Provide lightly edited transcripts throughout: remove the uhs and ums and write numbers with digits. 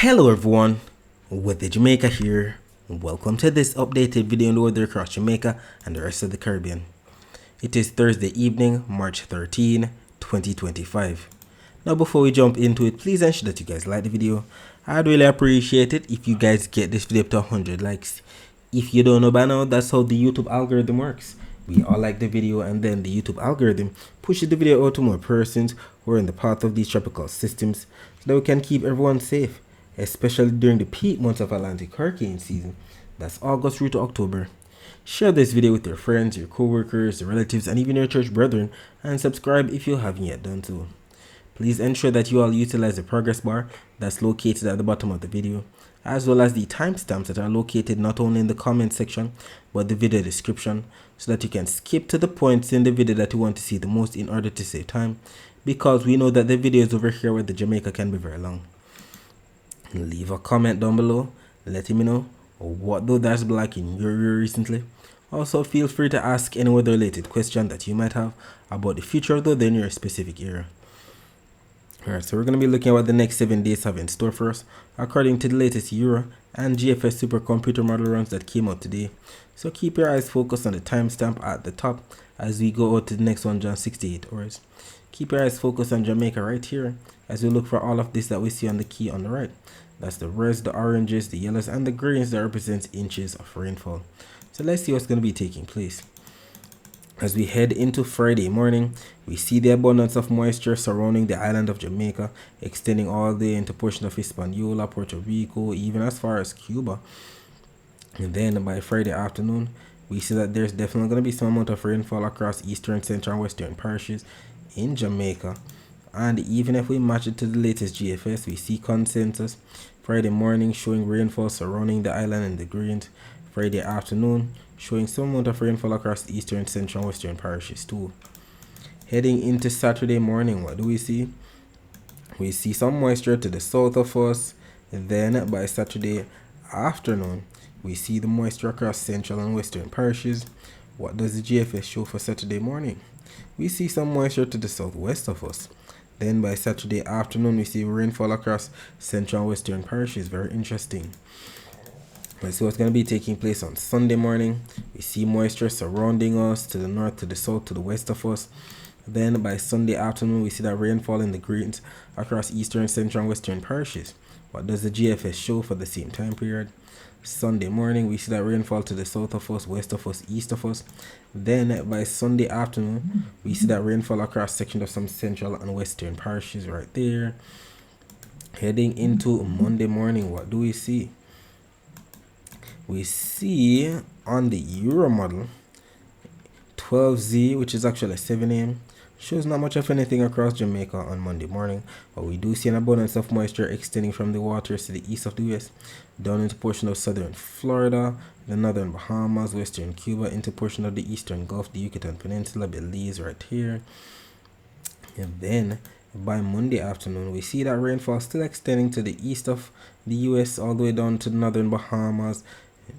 Hello everyone, Weather Jamaica here. Welcome to this updated video on the weather across Jamaica and the rest of the Caribbean. It is Thursday evening, March 13, 2025. Now before we jump into it, please ensure that you guys like the video. I'd really appreciate it if you guys get this video up to 100 likes. If you don't know by now, that's how the YouTube algorithm works. We all like the video and then the YouTube algorithm pushes the video out to more persons who are in the path of these tropical systems so that we can keep everyone safe, especially during the peak months of Atlantic hurricane season. That's August through to October. Share this video with your friends, your co-workers, your relatives, and even your church brethren, and subscribe if you haven't yet done so. Please ensure that you all utilize the progress bar that's located at the bottom of the video, as well as the timestamps that are located not only in the comment section, but the video description, so that you can skip to the points in the video that you want to see the most in order to save time, because we know that the videos over here with the Jamaica can be very long. Leave a comment down below, letting me know what though that's black in your ear recently. Also feel free to ask any weather related question that you might have about the future though in your specific area. Alright, so we're going to be looking at what the next 7 days have in store for us according to the latest Euro and GFS supercomputer model runs that came out today. So keep your eyes focused on the timestamp at the top as we go out to the next 168 hours. Keep your eyes focused on Jamaica right here as we look for all of this that we see on the key on the right. That's the reds, the oranges, the yellows, and the greens that represents inches of rainfall. So let's see what's going to be taking place. As we head into Friday morning, we see the abundance of moisture surrounding the island of Jamaica, extending all the way into portion of Hispaniola, Puerto Rico, even as far as Cuba. And then by Friday afternoon, we see that there's definitely going to be some amount of rainfall across eastern, central, and western parishes in Jamaica. And even if we match it to the latest GFS, we see consensus Friday morning showing rainfall surrounding the island in the greens. Friday afternoon showing some amount of rainfall across eastern, central, and western parishes too. Heading into Saturday morning, what do we see? We see some moisture to the south of us. And then by Saturday afternoon, we see the moisture across central and western parishes. What does the GFS show for Saturday morning? We see some moisture to the southwest of us. Then by Saturday afternoon, we see rainfall across central and western parishes. Very interesting. Let's see what's going to be taking place on Sunday morning. We see moisture surrounding us to the north, to the south, to the west of us. Then by Sunday afternoon, we see that rainfall in the greens across eastern, central, and western parishes. What does the GFS show for the same time period? Sunday morning, we see that rainfall to the south of us, west of us, east of us. Then by Sunday afternoon, we see that rainfall across sections of some central and western parishes right there. Heading into Monday morning, what do we see? We see on the Euro model 12Z, which is actually 7 a.m. shows not much of anything across Jamaica on Monday morning, but we do see an abundance of moisture extending from the waters to the east of the US, down into portion of southern Florida, the northern Bahamas, western Cuba, into portion of the eastern Gulf, the Yucatan Peninsula, Belize right here. And then by Monday afternoon, we see that rainfall still extending to the east of the US all the way down to the northern Bahamas,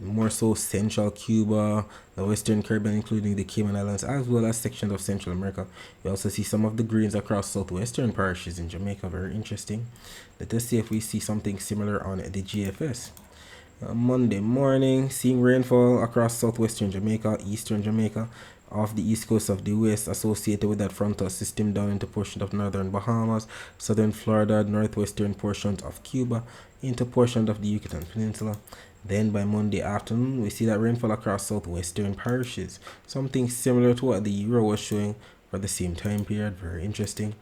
more so central Cuba, the western Caribbean including the Cayman Islands, as well as sections of Central America. We also see some of the greens across southwestern parishes in Jamaica. Very interesting. Let us see if we see something similar on the GFS. Monday morning, seeing rainfall across southwestern Jamaica, eastern Jamaica, off the east coast of the US, associated with that frontal system down into portions of northern Bahamas, southern Florida, northwestern portions of Cuba, into portions of the Yucatan Peninsula. Then by Monday afternoon, we see that rainfall across southwestern parishes, something similar to what the Euro was showing for the same time period. Very interesting.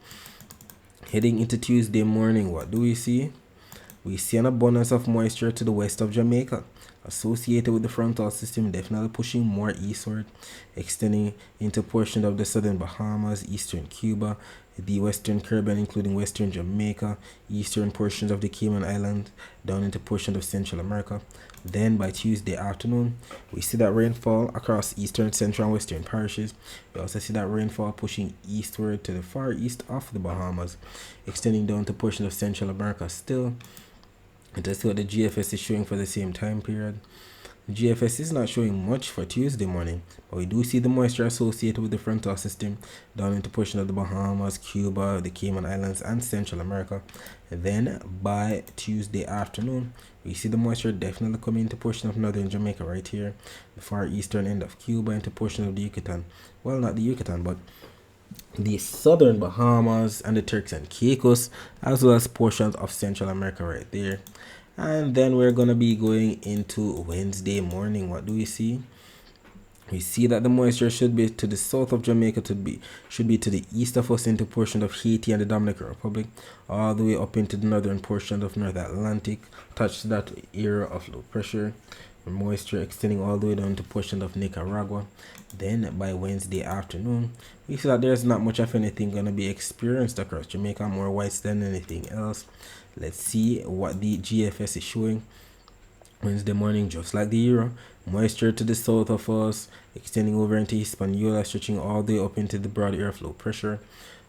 Heading into Tuesday morning, what do we see? We see an abundance of moisture to the west of Jamaica, associated with the frontal system definitely pushing more eastward, extending into portions of the southern Bahamas, eastern Cuba, the western Caribbean including western Jamaica, eastern portions of the Cayman Islands, down into portions of Central America. Then by Tuesday afternoon, we see that rainfall across eastern, central, and western parishes. We also see that rainfall pushing eastward to the far east of the Bahamas, extending down to portions of Central America still. And let's see what the GFS is showing for the same time period. GFS is not showing much for Tuesday morning, but we do see the moisture associated with the frontal system down into portion of the Bahamas, Cuba, the Cayman Islands, and Central America. And then by Tuesday afternoon, we see the moisture definitely coming into portion of northern Jamaica right here, the far eastern end of Cuba, into portion of the Yucatan. Well, not the Yucatan, but the southern Bahamas and the Turks and Caicos, as well as portions of Central America right there. And then we're going to be going into Wednesday morning. What do we see? We see that the moisture should be to the south of Jamaica, should be to the east of us into portion of Haiti and the Dominican Republic, all the way up into the northern portion of North Atlantic, touch that area of low pressure. The moisture extending all the way down to portion of Nicaragua. Then by Wednesday afternoon, we see that there's not much of anything going to be experienced across Jamaica, more whites than anything else. Let's see what the GFS is showing. Wednesday morning, just like the Euro, moisture to the south of us, extending over into Hispaniola, stretching all the way up into the broad airflow pressure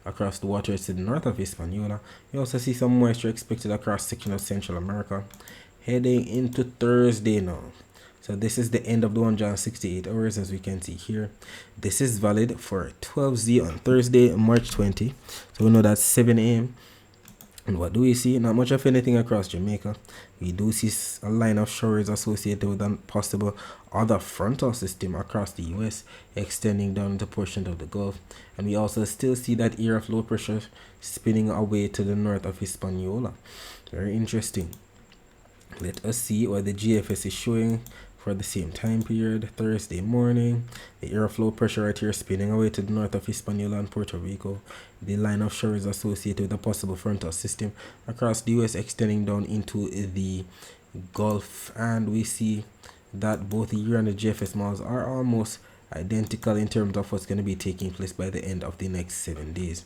across the waters to the north of Hispaniola. We also see some moisture expected across section of Central America. Heading into Thursday now. So this is the end of the 168 hours, as we can see here. This is valid for 12Z on Thursday, March 20. So we know that's 7 a.m. And what do we see? Not much of anything across Jamaica. We do see a line of showers associated with a possible other frontal system across the US, extending down into portions of the Gulf. And we also still see that area of low pressure spinning away to the north of Hispaniola. Very interesting. Let us see what the GFS is showing for the same time period. Thursday morning, the airflow pressure right here spinning away to the north of Hispaniola and Puerto Rico. The line of showers associated with a possible frontal system across the US, extending down into the Gulf. And we see that both the Euro and the GFS models are almost identical in terms of what's going to be taking place by the end of the next 7 days.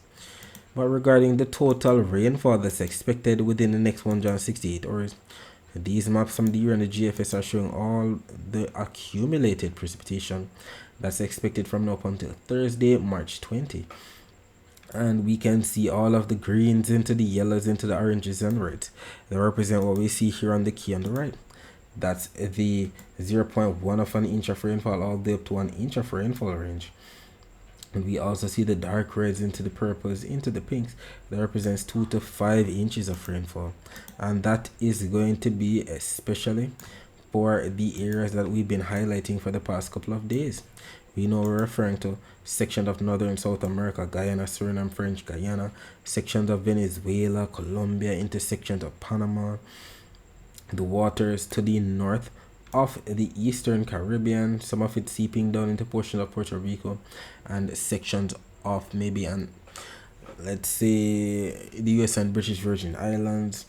But regarding the total rainfall that's expected within the next 168 hours, these maps from the Euro and the GFS are showing all the accumulated precipitation that's expected from now up until Thursday, March 20. And we can see all of the greens into the yellows, into the oranges and reds. They represent what we see here on the key on the right. That's the 0.1 of an inch of rainfall all the way up to 1 inch of rainfall range. And we also see the dark reds into the purples, into the pinks. That represents 2 to 5 inches of rainfall. And that is going to be especially for the areas that we've been highlighting for the past couple of days. We know we're referring to sections of northern South America, Guyana, Suriname, French Guyana, sections of Venezuela, Colombia, into sections of Panama, the waters to the north of the Eastern Caribbean, some of it seeping down into portions of Puerto Rico, and sections of maybe, let's say, the US and British Virgin Islands.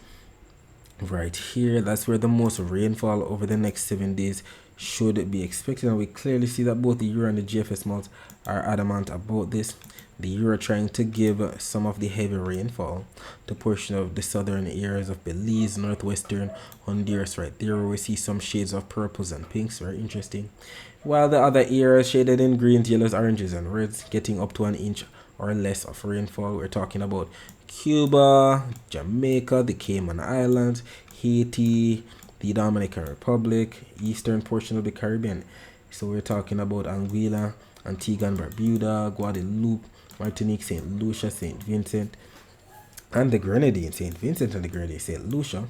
Right here, that's where the most rainfall over the next 7 days should be expected, and we clearly see that both the Euro and the GFS models are adamant about this. The Euro trying to give some of the heavy rainfall to portion of the southern areas of Belize, northwestern Honduras right there, where we see some shades of purples and pinks. Very interesting. While the other areas shaded in greens, yellows, oranges and reds, getting up to 1 inch or less of rainfall. We're talking about Cuba, Jamaica, the Cayman Islands, Haiti, the Dominican Republic, eastern portion of the Caribbean. So we're talking about Anguilla, Antigua and Barbuda, Guadeloupe, Martinique, St. Lucia, St. Vincent, and the Grenadines, St. Vincent and the Grenadines, St. Lucia,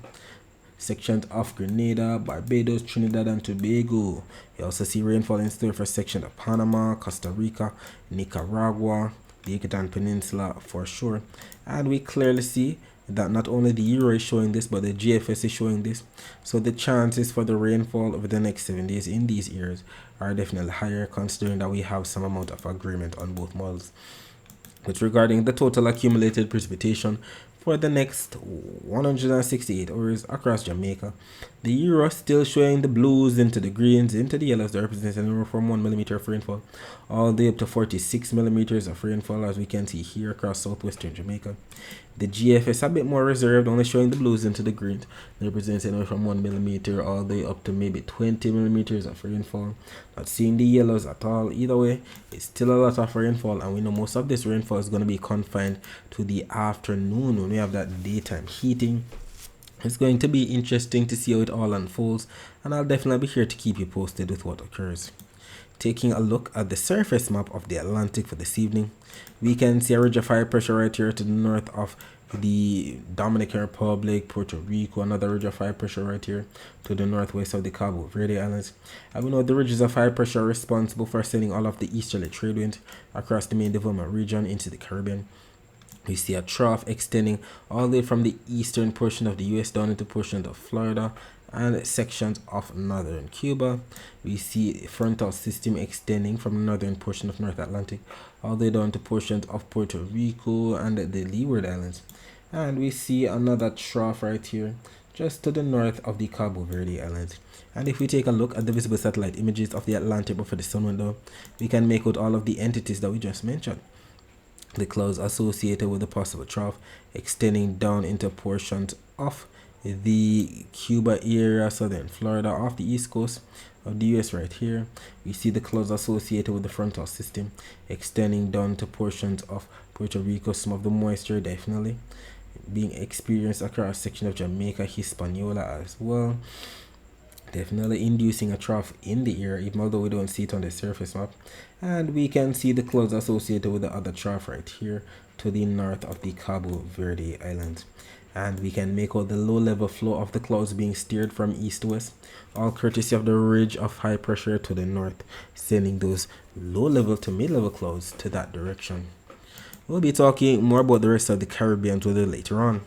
sections of Grenada, Barbados, Trinidad and Tobago. You also see rainfall in store for sections of Panama, Costa Rica, Nicaragua, the Yucatan Peninsula for sure. And we clearly see that not only the Euro is showing this, but the GFS is showing this. So the chances for the rainfall over the next 7 days in these areas are definitely higher, considering that we have some amount of agreement on both models. But regarding the total accumulated precipitation for the next 168 hours across Jamaica, the Euro still showing the blues into the greens, into the yellows, that represents anywhere from 1 millimeter of rainfall all the way up to 46 millimeters of rainfall, as we can see here across southwestern Jamaica. The GFS a bit more reserved, only showing the blues into the greens. That represents anywhere from 1 millimeter all the way up to maybe 20 millimeters of rainfall. Not seeing the yellows at all. Either way, it's still a lot of rainfall, and we know most of this rainfall is going to be confined to the afternoon when we have that daytime heating. It's going to be interesting to see how it all unfolds, and I'll definitely be here to keep you posted with what occurs. Taking a look at the surface map of the Atlantic for this evening, we can see a ridge of high pressure right here to the north of the Dominican Republic, Puerto Rico, another ridge of high pressure right here to the northwest of the Cabo Verde Islands. And we know the ridges of high pressure are responsible for sending all of the easterly trade winds across the main development region into the Caribbean. We see a trough extending all the way from the eastern portion of the US down into portions of Florida and sections of northern Cuba. We see a frontal system extending from the northern portion of North Atlantic all the way down to portions of Puerto Rico and the Leeward Islands. And we see another trough right here just to the north of the Cabo Verde Islands. And if we take a look at the visible satellite images of the Atlantic before the sun went down, we can make out all of the entities that we just mentioned. The clouds associated with the possible trough extending down into portions of the Cuba area, southern Florida, off the east coast of the US right here. We see the clouds associated with the frontal system extending down to portions of Puerto Rico. Some of the moisture definitely being experienced across section of Jamaica, Hispaniola as well. Definitely inducing a trough in the air, even although we don't see it on the surface map. And we can see the clouds associated with the other trough right here to the north of the Cabo Verde Islands. And we can make out the low level flow of the clouds being steered from east to west, all courtesy of the ridge of high pressure to the north, sending those low level to mid level clouds to that direction. We'll be talking more about the rest of the Caribbean weather later on.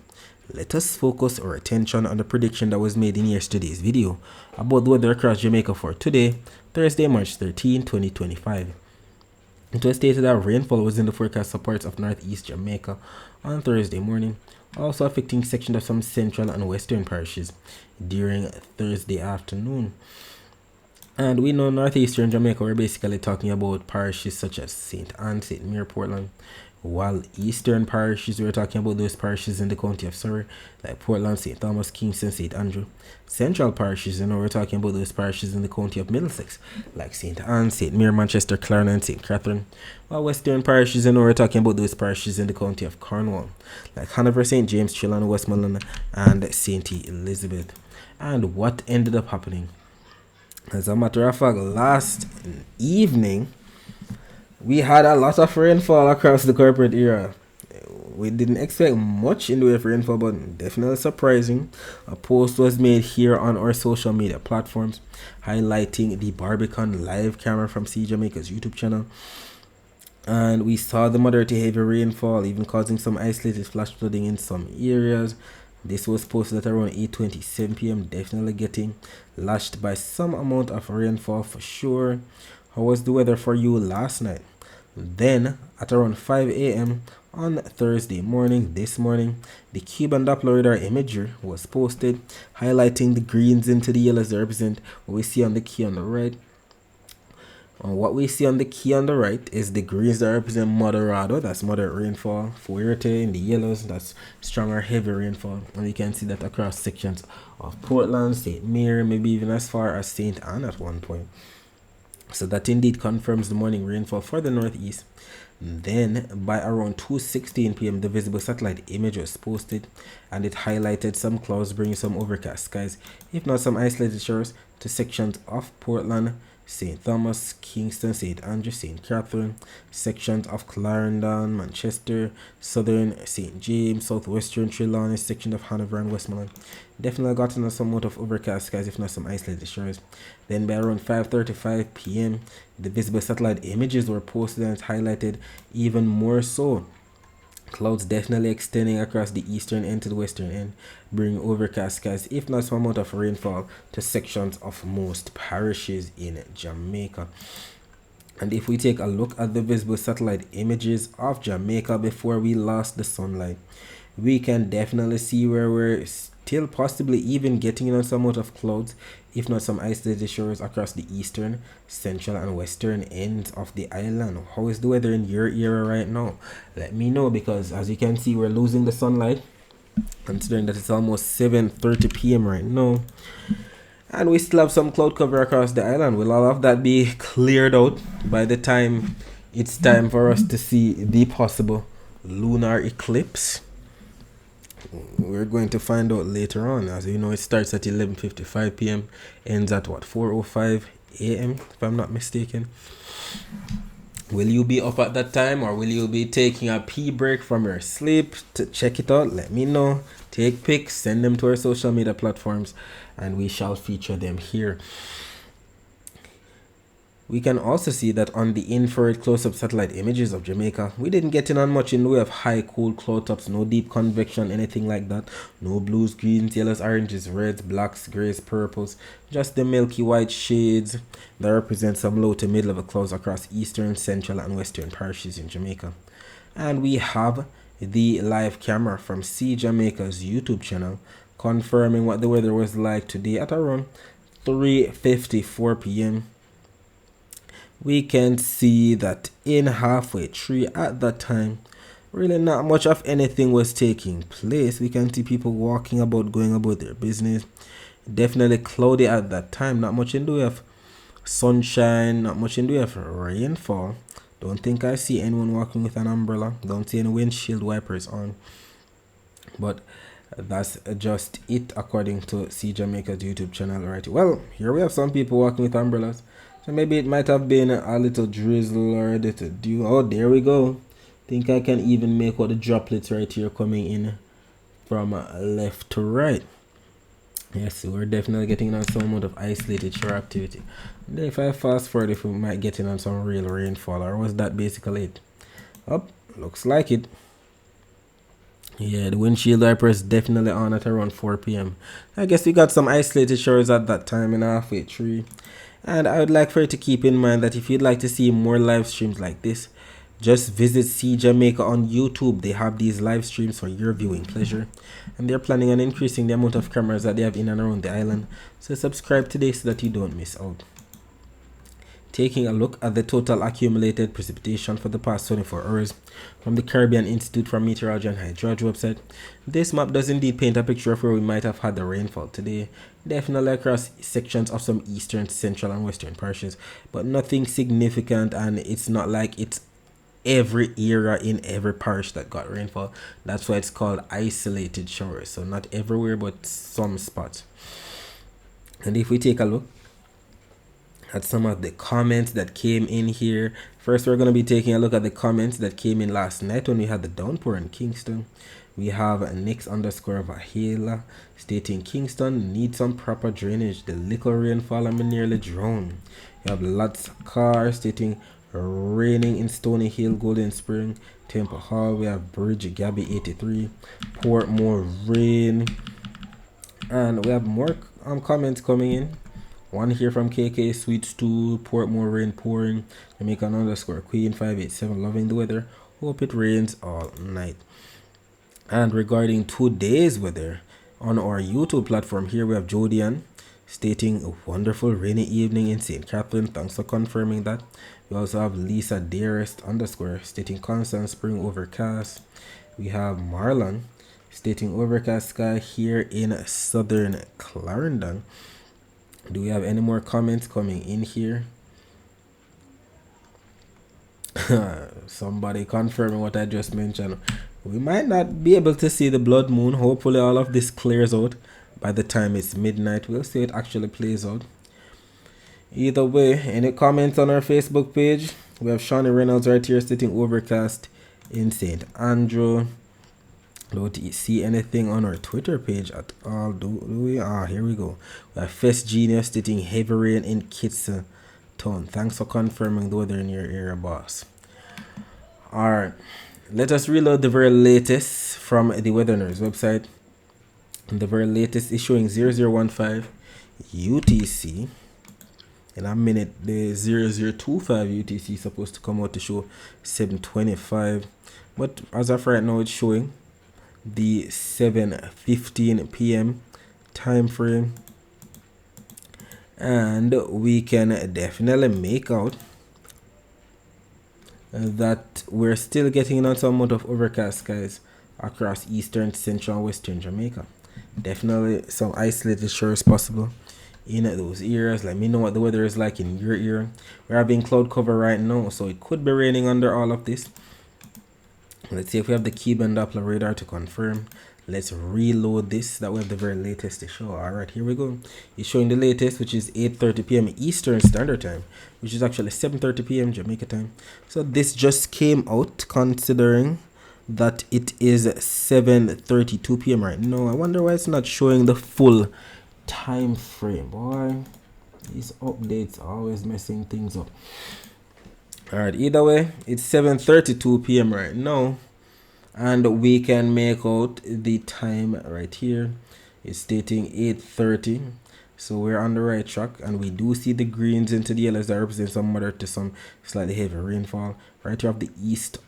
Let us focus our attention on the prediction that was made in yesterday's video about the weather across Jamaica for today, Thursday, March 13, 2025. It was stated that rainfall was in the forecast for parts of northeast Jamaica on Thursday morning, also affecting sections of some central and western parishes during Thursday afternoon. And we know northeastern Jamaica, we're basically talking about parishes such as St. Ann, St. Mary, Portland, while eastern parishes, we're talking about those parishes in the county of Surrey, like Portland, St. Thomas, Kingston, St. Andrew. Central parishes, we're talking about those parishes in the county of Middlesex, like St. Ann, St. Mary, Manchester, Clarendon, and St. Catherine. While western parishes, we're talking about those parishes in the county of Cornwall, like Hanover, St. James, Trelawny, Westmoreland, and St. Elizabeth. And what ended up happening? As a matter of fact, last evening, we had a lot of rainfall across the corporate area. We didn't expect much in the way of rainfall, but definitely surprising. A post was made here on our social media platforms highlighting the Barbican live camera from See Jamaica's YouTube channel. And we saw the moderate to heavy rainfall, even causing some isolated flash flooding in some areas. This was posted at around 8:27 p.m. Definitely getting lashed by some amount of rainfall for sure. How was the weather for you last night? Then, at around 5 a.m. on Thursday morning, this morning, the Cuban Doppler radar imagery was posted, highlighting the greens into the yellows that represent what we see on the key on the right. And what we see on the key on the right is the greens that represent moderado, that's moderate rainfall. Fuerte in the yellows, that's strong or heavy rainfall. And you can see that across sections of Portland, St. Mary, maybe even as far as St. Ann at one point. So that indeed confirms the morning rainfall for the northeast. Then by around 2:16 p.m. the visible satellite image was posted, and it highlighted some clouds bringing some overcast skies, if not some isolated showers, to sections of Portland, St. Thomas, Kingston, St. Andrew, St. Catherine, sections of Clarendon, Manchester, southern St. James, southwestern Trelawny, section of Hanover and Westmoreland. Definitely gotten some amount of overcast skies, if not some isolated showers. Then by around 5:35 p.m. the visible satellite images were posted, and it highlighted even more so clouds definitely extending across the eastern end to the western end, bringing overcast skies, if not some amount of rainfall, to sections of most parishes in Jamaica. And if we take a look at the visible satellite images of Jamaica before we lost the sunlight, we can definitely see where we're still possibly even getting in some amount of clouds, if not some isolated showers across the eastern, central, and western ends of the island. How is the weather in your area right now? Let me know, because as you can see, we're losing the sunlight, considering that it's almost 7:30 p.m. right now. And we still have some cloud cover across the island. Will all of that be cleared out by the time it's time for us to see the possible lunar eclipse? We're going to find out later on. As you know, it starts at 11:55 p.m. ends at what, 4:05 a.m. if I'm not mistaken. Will you be up at that time, or will you be taking a pee break from your sleep? To check it out, let me know. Take pics, send them to our social media platforms, and we shall feature them here. We can also see that on the infrared close-up satellite images of Jamaica, we didn't get in on much in the way of high cool cloud tops, no deep convection, anything like that. No blues, greens, yellows, oranges, reds, blacks, grays, purples. Just the milky white shades that represent some low to mid-level clouds across eastern, central, and western parishes in Jamaica. And we have the live camera from See Jamaica's YouTube channel confirming what the weather was like today at around 3:54 p.m. We can see that in halfway tree at that time, really not much of anything was taking place. We can see people walking about, going about their business. Definitely cloudy at that time, not much in the way of sunshine, not much in the way of rainfall. Don't think I see anyone walking with an umbrella. Don't see any windshield wipers on. But that's just it according to See Jamaica's YouTube channel. Right. Well, here we have some people walking with umbrellas. So maybe it might have been a little drizzle or a little dew. Oh, there we go. Think I can even make out the droplets right here coming in from left to right. Yes, so we're definitely getting on some amount of isolated shore activity. And then if I fast forward, if we might get in on some real rainfall, or was that basically it? Oh, looks like it. Yeah, the windshield wiper is definitely on at around 4 p.m. I guess we got some isolated shores at that time in halfway tree. And I would like for you to keep in mind that if you'd like to see more live streams like this, just visit See Jamaica on YouTube. They have these live streams for your viewing pleasure. And they're planning on increasing the amount of cameras that they have in and around the island. So subscribe today so that you don't miss out. Taking a look at the total accumulated precipitation for the past 24 hours from the Caribbean Institute for Meteorology and Hydrology website, this map does indeed paint a picture of where we might have had the rainfall today, definitely across sections of some eastern, central, and western parishes, but nothing significant, and it's not like it's every era in every parish that got rainfall. That's why it's called isolated showers, so not everywhere but some spots. And if we take a look at some of the comments that came in here. First, we're going to be taking a look at the comments that came in last night when we had the downpour in Kingston. We have Nix_Vahela stating Kingston needs some proper drainage. The little rainfall and me nearly drowned. We have Lots Car stating raining in Stony Hill, Golden Spring, Temple Hall. We have Bridge Gabby 83, Portmore rain. And we have more comments coming in. One here from KK Sweet Stew, Portmore rain pouring, Jamaican_Queen 587 loving the weather. Hope it rains all night. And regarding today's weather, on our YouTube platform here we have Jodian stating a wonderful rainy evening in St. Catherine. Thanks for confirming that. We also have Lisa Dearest_ stating constant spring overcast. We have Marlon stating overcast sky here in southern Clarendon. Do we have any more comments coming in here? Somebody confirming what I just mentioned. We might not be able to see the blood moon. Hopefully all of this clears out by the time it's midnight. We'll see it actually plays out. Either way, any comments on our Facebook page? We have Shawnee Reynolds right here stating overcast in St. Andrew. Don't see anything on our Twitter page at all, do we? Here we go. We have Fest Genius stating heavy rain in Kitson Town. Thanks for confirming the weather in your area, boss. Alright, let us reload the very latest from the Weather Nerds website. The very latest is showing 0015 UTC. In a minute, the 0025 UTC is supposed to come out to show 725. But as of right now, it's showing the 7:15 p.m. time frame, and we can definitely make out that we're still getting on some amount of overcast skies across eastern, central, and western Jamaica. Definitely some isolated showers possible in those areas. Let me know what the weather is like in your area. We're having cloud cover right now, so it could be raining under all of this. Let's see if we have the Cuban Doppler radar to confirm. Let's reload this. That we have the very latest to show. Alright, here we go. It's showing the latest, which is 8:30 p.m. Eastern Standard Time, which is actually 7:30 p.m. Jamaica time. So this just came out considering that it is 7:32 p.m. right now. I wonder why it's not showing the full time frame. Boy, these updates are always messing things up. Alright, either way, it's 7:32 p.m. right now. And we can make out the time right here. It's stating 8:30, so we're on the right track, and we do see the greens into the yellows that represent some moderate to some slightly heavy rainfall right here off the east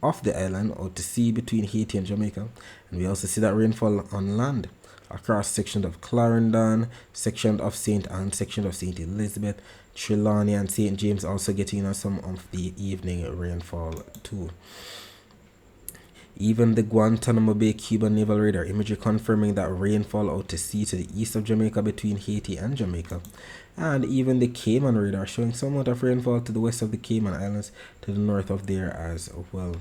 of the island out to sea between Haiti and Jamaica. And we also see that rainfall on land across sections of Clarendon, section of St. Anne, section of St. Elizabeth, Trelawney and St. James also getting on some of the evening rainfall too. Even the Guantanamo Bay Cuban Naval Radar imagery confirming that rainfall out to sea to the east of Jamaica between Haiti and Jamaica. And even the Cayman radar showing some amount of rainfall to the west of the Cayman Islands to the north of there as well.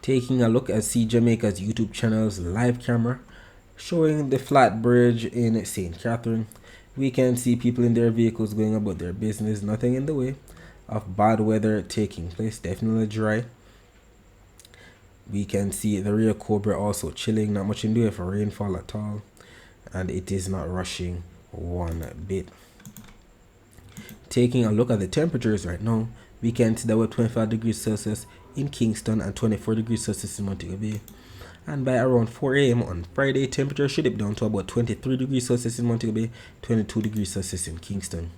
Taking a look at See Jamaica's YouTube channel's live camera showing the flat bridge in St. Catherine. We can see people in their vehicles going about their business, nothing in the way of bad weather taking place, definitely dry. We can see the rear Cobra also chilling, not much in the way for rainfall at all, and it is not rushing one bit. Taking a look at the temperatures right now, we can see that we're 25 degrees Celsius in Kingston and 24 degrees Celsius in Montego Bay. And by around 4 a.m. on Friday, temperature should dip down to about 23 degrees Celsius in Montego Bay, 22 degrees Celsius in Kingston.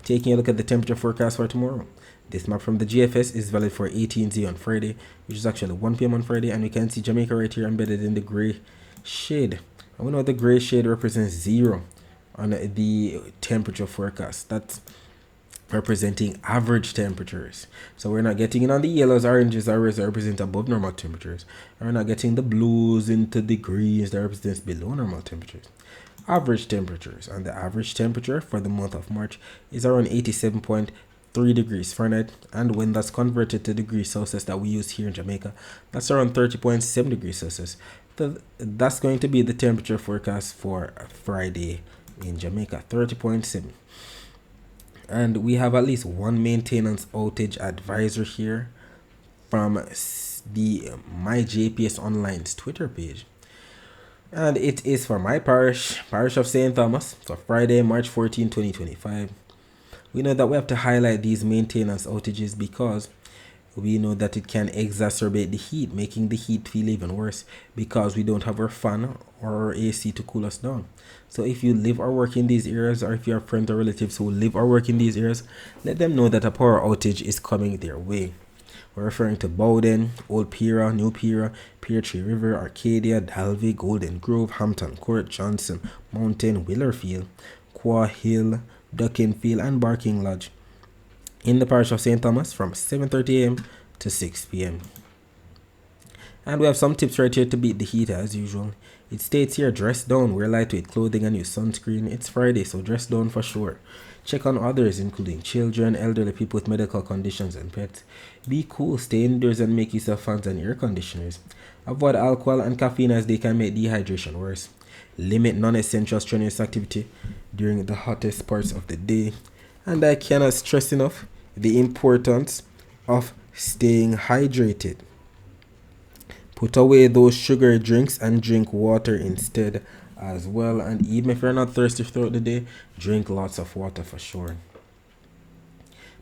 Taking a look at the temperature forecast for tomorrow. This map from the GFS is valid for 18Z on Friday, which is actually 1 p.m. on Friday, and we can see Jamaica right here embedded in the gray shade. And we know the gray shade represents 0 on the temperature forecast. That's representing average temperatures. So we're not getting in on the yellows, oranges, or reds that represent above normal temperatures. And we're not getting the blues into the greens that represents below normal temperatures. Average temperatures, and the average temperature for the month of March is around 87.3 degrees Fahrenheit, and when that's converted to degrees Celsius that we use here in Jamaica, that's around 30.7 degrees Celsius. So that's going to be the temperature forecast for Friday in Jamaica, 30.7. And we have at least one maintenance outage advisor here from the My JPS Online's Twitter page. And it is for my parish of St. Thomas, for Friday, March 14, 2025. We know that we have to highlight these maintenance outages because we know that it can exacerbate the heat, making the heat feel even worse because we don't have our fan or our AC to cool us down. So if you live or work in these areas, or if you have friends or relatives who live or work in these areas, let them know that a power outage is coming their way. We're referring to Bowden, Old Pira, New Pira, Pear Tree River, Arcadia, Dalvey, Golden Grove, Hampton Court, Johnson, Mountain, Willerfield, Qua Hill, Duckinfield, and Barking Lodge in the parish of St. Thomas from 7:30 a.m. to 6 p.m. And we have some tips right here to beat the heat as usual. It states here, dress down, wear lightweight clothing and use sunscreen. It's Friday, so dress down for sure. Check on others, including children, elderly people with medical conditions, and pets. Be cool, stay indoors, and make use of fans and air conditioners. Avoid alcohol and caffeine as they can make dehydration worse. Limit non-essential strenuous activity during the hottest parts of the day. And I cannot stress enough the importance of staying hydrated. Put away those sugary drinks and drink water instead as well. And even if you're not thirsty throughout the day, drink lots of water for sure.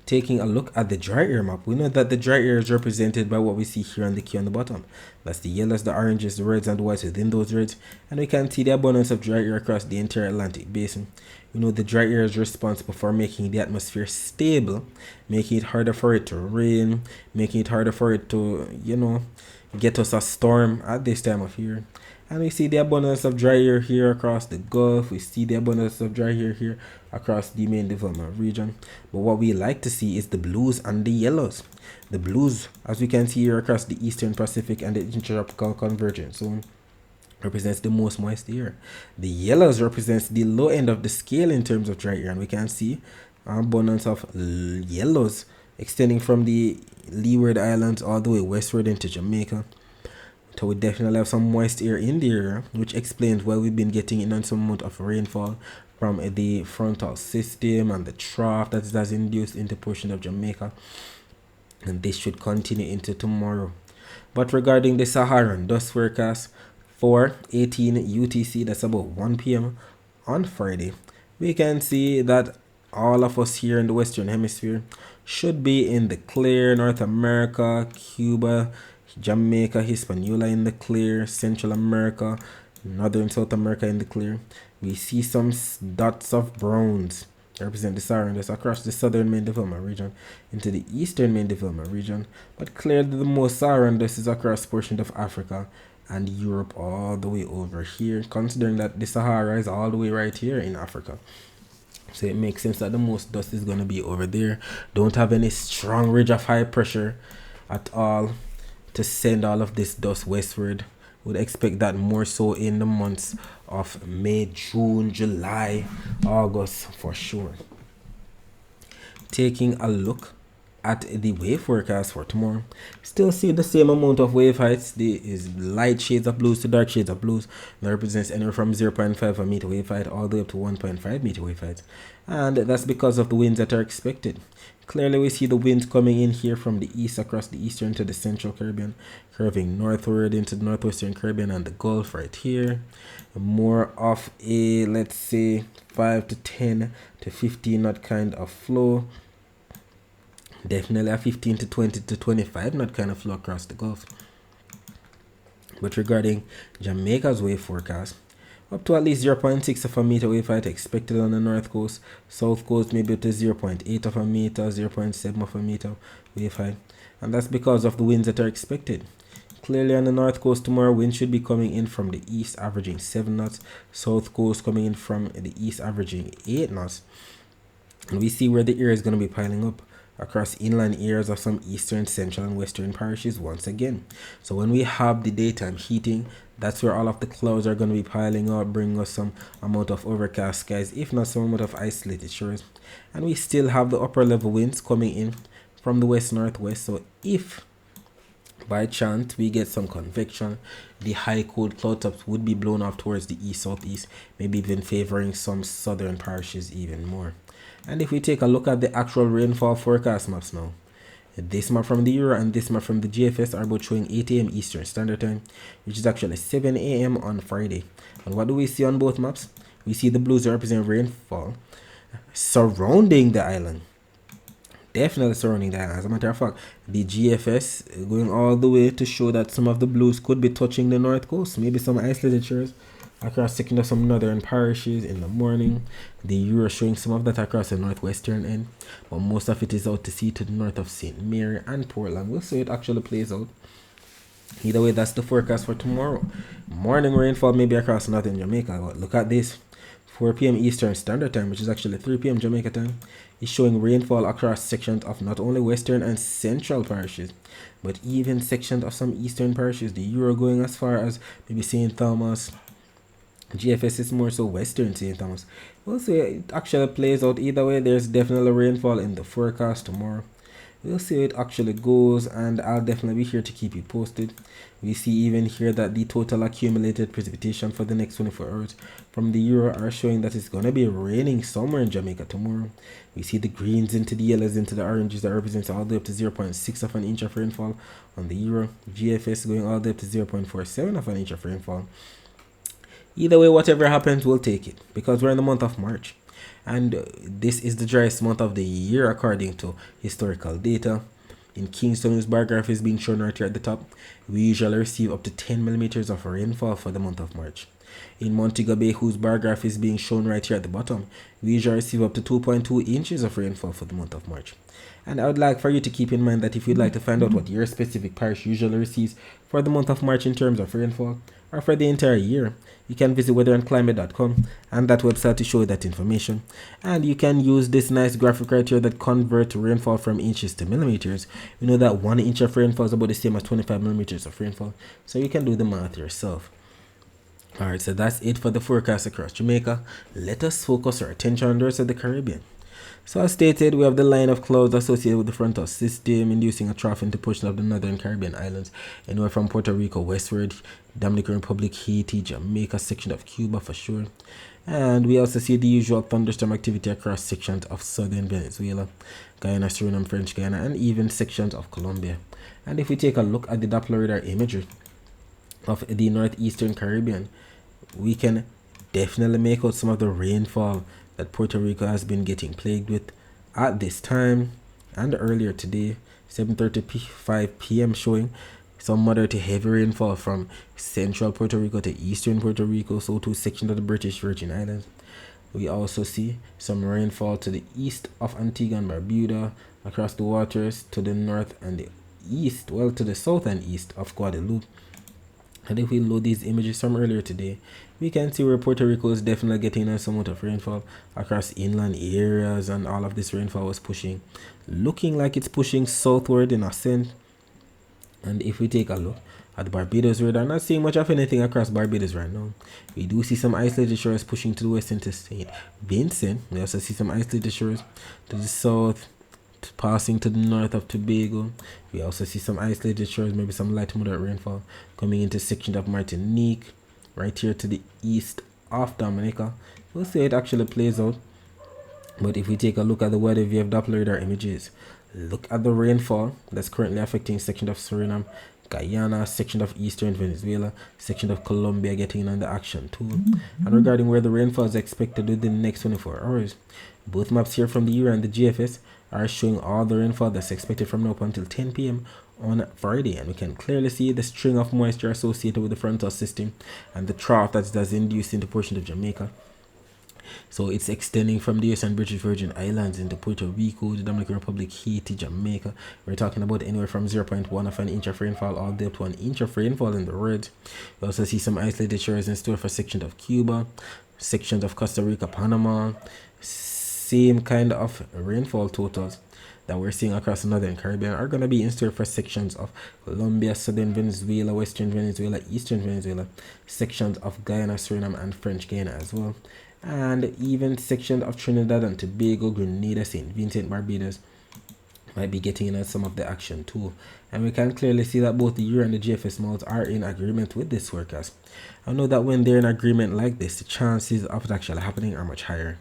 Taking a look at the dry air map, we know that the dry air is represented by what we see here on the key on the bottom. That's the yellows, the oranges, the reds, and the whites within those reds. And we can see the abundance of dry air across the entire Atlantic basin. We know the dry air is responsible for making the atmosphere stable, making it harder for it to rain, making it harder for it to, get us a storm at this time of year. And we see the abundance of dry air here across the Gulf. We see the abundance of dry air here across the main development region. But what we like to see is the blues and the yellows. The blues, as we can see here across the Eastern Pacific and the Intertropical Convergence Zone, represents the most moist air. The yellows represents the low end of the scale in terms of dry air. And we can see an abundance of yellows extending from the Leeward Islands all the way westward into Jamaica. So we definitely have some moist air in the area, which explains why we've been getting in some amount of rainfall from the frontal system and the trough that has induced into portion of Jamaica, and this should continue into tomorrow. But regarding the Saharan dust forecast for 18 UTC, that's about 1 p.m. on Friday, we can see that all of us here in the Western Hemisphere should be in the clear. North America, Cuba, Jamaica, Hispaniola in the clear, Central America, Northern South America in the clear. We see some dots of browns represent the Saharan dust across the southern main development region into the eastern main development region, but clearly the most Saharan dust is across portions of Africa and Europe all the way over here, considering that the Sahara is all the way right here in Africa. So it makes sense that the most dust is going to be over there. Don't have any strong ridge of high pressure at all to send all of this dust westward. Would expect that more so in the months of May, June, July, August for sure. Taking a look at the wave forecast for tomorrow, still see the same amount of wave heights. There is light shades of blues to dark shades of blues. That represents anywhere from 0.5 a meter wave height all the way up to 1.5 meter wave height, and that's because of the winds that are expected. Clearly we see the winds coming in here from the east across the eastern to the central Caribbean, curving northward into the northwestern Caribbean and the Gulf right here. More of a, let's say, 5 to 10 to 15 knot kind of flow. Definitely a 15 to 20 to 25 knot kind of flow across the Gulf. But regarding Jamaica's wave forecast, up to at least 0.6 of a meter wave height expected on the north coast. South coast maybe up to 0.8 of a meter, 0.7 of a meter wave height. And that's because of the winds that are expected. Clearly on the north coast tomorrow, winds should be coming in from the east averaging 7 knots. South coast coming in from the east averaging 8 knots. And we see where the air is going to be piling up across inland areas of some eastern, central, and western parishes once again. So when we have the daytime heating, that's where all of the clouds are going to be piling up, bringing us some amount of overcast skies, if not some amount of isolated shores. And we still have the upper level winds coming in from the west-northwest. So if by chance we get some convection, the high cold cloud tops would be blown off towards the east-southeast, maybe even favoring some southern parishes even more. And if we take a look at the actual rainfall forecast maps now, this map from the Euro and this map from the GFS are both showing 8 a.m. Eastern Standard Time, which is actually 7 a.m. on Friday. And what do we see on both maps? We see the blues represent rainfall surrounding the island. Definitely surrounding the island. As a matter of fact, the GFS going all the way to show that some of the blues could be touching the north coast, maybe some isolated shores across second of some northern parishes in the morning. The Euro showing some of that across the northwestern end, but most of it is out to sea to the north of St. Mary and Portland. We'll see it actually plays out. Either way, that's the forecast for tomorrow. Morning rainfall maybe across northern Jamaica, but look at this. 4 p.m. Eastern Standard Time, which is actually 3 p.m. Jamaica time, is showing rainfall across sections of not only western and central parishes, but even sections of some eastern parishes. The Euro going as far as maybe St. Thomas. GFS is more so western St. Thomas. We'll see it actually plays out. Either way, there's definitely rainfall in the forecast tomorrow. We'll see how it actually goes, and I'll definitely be here to keep you posted. We see even here that the total accumulated precipitation for the next 24 hours from the Euro are showing that it's going to be raining somewhere in Jamaica tomorrow. We see the greens into the yellows into the oranges that represents all the way up to 0.6 of an inch of rainfall on the Euro. GFS going all the way up to 0.47 of an inch of rainfall. Either way, whatever happens, we'll take it because we're in the month of March. And this is the driest month of the year according to historical data. In Kingston, whose bar graph is being shown right here at the top, we usually receive up to 10 millimeters of rainfall for the month of March. In Montego Bay, whose bar graph is being shown right here at the bottom, we usually receive up to 2.2 inches of rainfall for the month of March. And I would like for you to keep in mind that if you'd like to find out what your specific parish usually receives for the month of March in terms of rainfall, or for the entire year, you can visit weatherandclimate.com and that website to show you that information. And you can use this nice graphic right here that converts rainfall from inches to millimeters. We know that 1 inch of rainfall is about the same as 25 millimeters of rainfall, so you can do the math yourself. Alright, so that's it for the forecast across Jamaica. Let us focus our attention on the rest of the Caribbean. So as stated, we have the line of clouds associated with the frontal system, inducing a trough into portion of the northern Caribbean islands, anywhere from Puerto Rico westward, Dominican Republic, Haiti, Jamaica, section of Cuba for sure. And we also see the usual thunderstorm activity across sections of southern Venezuela, Guyana, Suriname, French Guiana, and even sections of Colombia. And if we take a look at the Doppler radar imagery of the northeastern Caribbean, we can definitely make out some of the rainfall that Puerto Rico has been getting plagued with at this time and earlier today. 7:35 p.m. showing some moderate to heavy rainfall from central Puerto Rico to eastern Puerto Rico, so to sections of the British Virgin Islands. We also see some rainfall to the east of Antigua and Barbuda, across the waters to the north and the east, well, to the south and east of Guadeloupe. And if we load these images from earlier today, we can see where Puerto Rico is definitely getting a somewhat of rainfall across inland areas, and all of this rainfall was looking like it's pushing southward in ascent. And if we take a look at Barbados radar, not seeing much of anything across Barbados right now. We do see some isolated shores pushing to the west into St. Vincent. We also see some isolated shores to the south, passing to the north of Tobago. We also see some isolated shores, maybe some light moderate rainfall coming into sections of Martinique, right here to the east of Dominica. We'll see how it actually plays out. But if we take a look at the weather via Doppler radar images, look at the rainfall that's currently affecting sections of Suriname, Guyana, section of eastern Venezuela, section of Colombia getting on the action too. And regarding where the rainfall is expected within the next 24 hours, both maps here from the ERA and the GFS are showing all the rainfall that's expected from now up until 10 p.m. on Friday, and we can clearly see the string of moisture associated with the frontal system and the trough that's induced into portions of Jamaica. So it's extending from the US and British Virgin Islands into Puerto Rico, the Dominican Republic, Haiti, Jamaica. We're talking about anywhere from 0.1 of an inch of rainfall all the way up to 1 inch of rainfall in the red. We also see some isolated shores in store for sections of Cuba, sections of Costa Rica, Panama. Same kind of rainfall totals that we're seeing across the northern Caribbean are going to be in store for sections of Colombia, southern Venezuela, western Venezuela, eastern Venezuela, sections of Guyana, Suriname, and French Guiana as well. And even sections of Trinidad and Tobago, Grenada, St. Vincent, Barbados might be getting in on some of the action too. And we can clearly see that both the EUR and the GFS models are in agreement with this forecast. I know that when they're in agreement like this, the chances of it actually happening are much higher.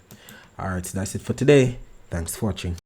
Alright, so that's it for today. Thanks for watching.